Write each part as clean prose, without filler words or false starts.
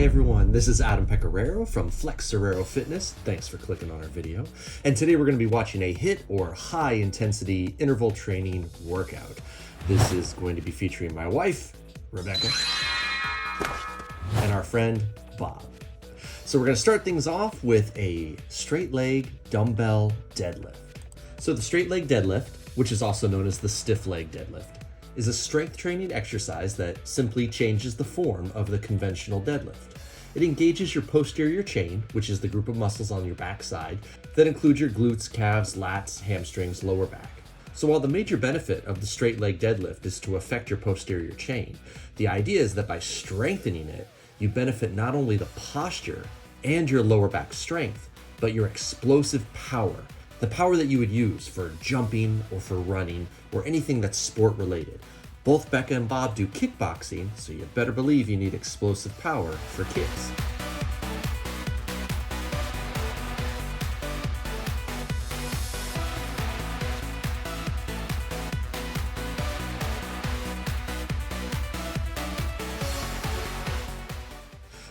everyone, this is Adam Pecoraro from Flexoraro Fitness. Thanks for clicking on our video. And today we're going to be watching a HIIT or high intensity interval training workout. This is going to be featuring my wife, Rebecca, and our friend, Bob. So we're going to start things off with a straight leg dumbbell deadlift. So the straight leg deadlift, which is also known as the stiff leg deadlift, is a strength training exercise that simply changes the form of the conventional deadlift. It engages your posterior chain, which is the group of muscles on your backside that include your glutes, calves, lats, hamstrings, lower back. So while the major benefit of the straight leg deadlift is to affect your posterior chain, the idea is that by strengthening it, you benefit not only the posture and your lower back strength, but your explosive power. The power that you would use for jumping or for running or anything that's sport related. Both Becca and Bob do kickboxing, so you better believe you need explosive power for kicks.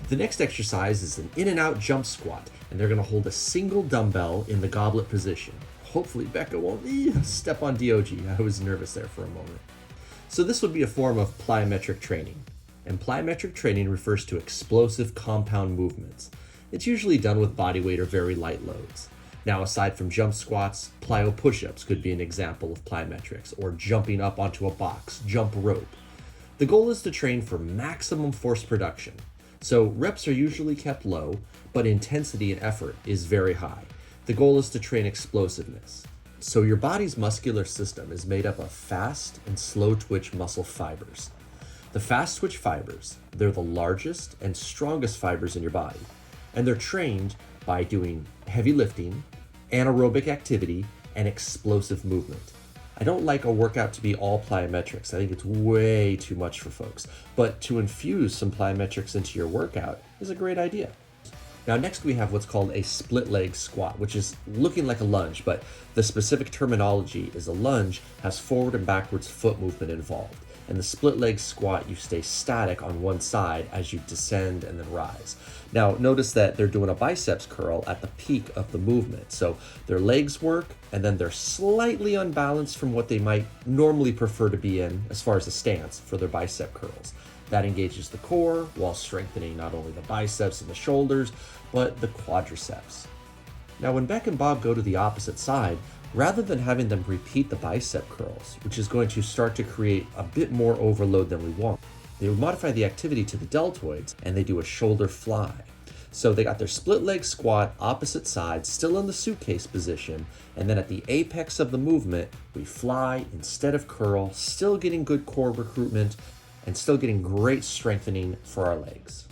The next exercise is an in and out jump squat, and they're going to hold a single dumbbell in the goblet position. Hopefully Becca won't step on DOG. I was nervous there for a moment. So this would be a form of plyometric training, and plyometric training refers to explosive compound movements. It's usually done with body weight or very light loads. Now, aside from jump squats, plyo push-ups could be an example of plyometrics, or jumping up onto a box, jump rope. The goal is to train for maximum force production. So reps are usually kept low, but intensity and effort is very high. The goal is to train explosiveness. So your body's muscular system is made up of fast and slow twitch muscle fibers. The fast twitch fibers, they're the largest and strongest fibers in your body, and they're trained by doing heavy lifting, anaerobic activity, and explosive movement. I don't like a workout to be all plyometrics. I think it's way too much for folks. But to infuse some plyometrics into your workout is a great idea. Now next we have what's called a split leg squat, which is looking like a lunge, but the specific terminology is a lunge has forward and backwards foot movement involved. And the split leg squat, you stay static on one side as you descend and then rise. Now notice that they're doing a biceps curl at the peak of the movement. So their legs work and then they're slightly unbalanced from what they might normally prefer to be in as far as a stance for their bicep curls. That engages the core while strengthening not only the biceps and the shoulders, but the quadriceps. Now when Beck and Bob go to the opposite side, rather than having them repeat the bicep curls, which is going to start to create a bit more overload than we want, they would modify the activity to the deltoids and they do a shoulder fly. So they got their split leg squat, opposite side, still in the suitcase position, and then at the apex of the movement, we fly instead of curl, still getting good core recruitment and still getting great strengthening for our legs.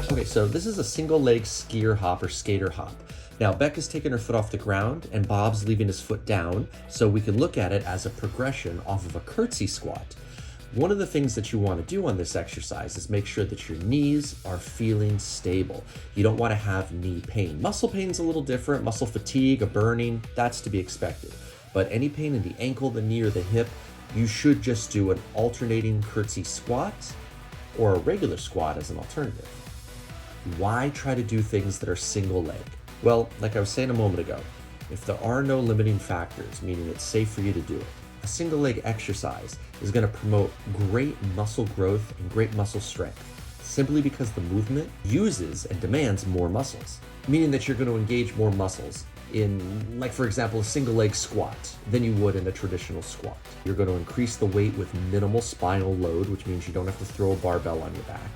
Okay, so this is a single leg skier hop or skater hop. Now Becca's taking her foot off the ground and Bob's leaving his foot down, so we can look at it as a progression off of a curtsy squat. One of the things that you want to do on this exercise is make sure that your knees are feeling stable. You don't want to have knee pain. Muscle pain is a little different. Muscle fatigue, a burning, that's to be expected. But any pain in the ankle, the knee, or the hip, you should just do an alternating curtsy squat or a regular squat as an alternative. Why try to do things that are single leg? Well, like I was saying a moment ago, if there are no limiting factors, meaning it's safe for you to do it, a single leg exercise is going to promote great muscle growth and great muscle strength, simply because the movement uses and demands more muscles, meaning that you're going to engage more muscles in, like for example, a single leg squat than you would in a traditional squat. You're going to increase the weight with minimal spinal load, which means you don't have to throw a barbell on your back.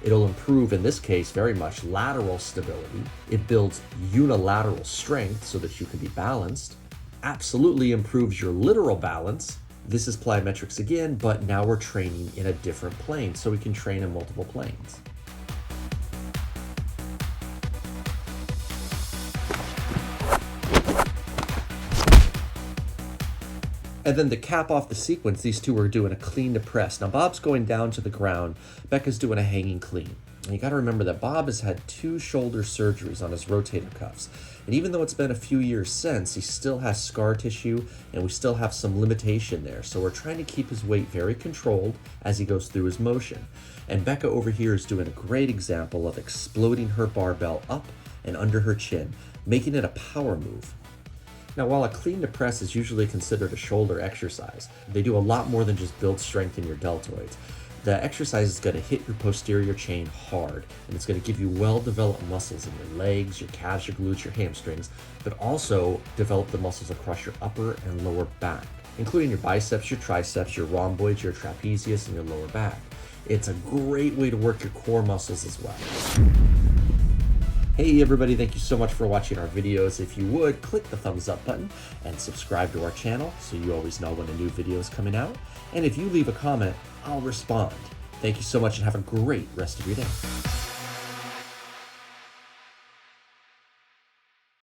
It'll improve, in this case, very much lateral stability. It builds unilateral strength so that you can be balanced. Absolutely improves your literal balance. This is plyometrics again, but now we're training in a different plane, so we can train in multiple planes. And then to cap off the sequence, these two are doing a clean to press. Now Bob's going down to the ground, Becca's doing a hanging clean. And you got to remember that Bob has had 2 shoulder surgeries on his rotator cuffs. And even though it's been a few years since, he still has scar tissue and we still have some limitation there. So we're trying to keep his weight very controlled as he goes through his motion. And Becca over here is doing a great example of exploding her barbell up and under her chin, making it a power move. Now, while a clean to press is usually considered a shoulder exercise, they do a lot more than just build strength in your deltoids. The exercise is going to hit your posterior chain hard, and it's going to give you well-developed muscles in your legs, your calves, your glutes, your hamstrings, but also develop the muscles across your upper and lower back, including your biceps, your triceps, your rhomboids, your trapezius, and your lower back. It's a great way to work your core muscles as well. Hey everybody, thank you so much for watching our videos. If you would, click the thumbs up button and subscribe to our channel so you always know when a new video is coming out. And if you leave a comment, I'll respond. Thank you so much and have a great rest of your day.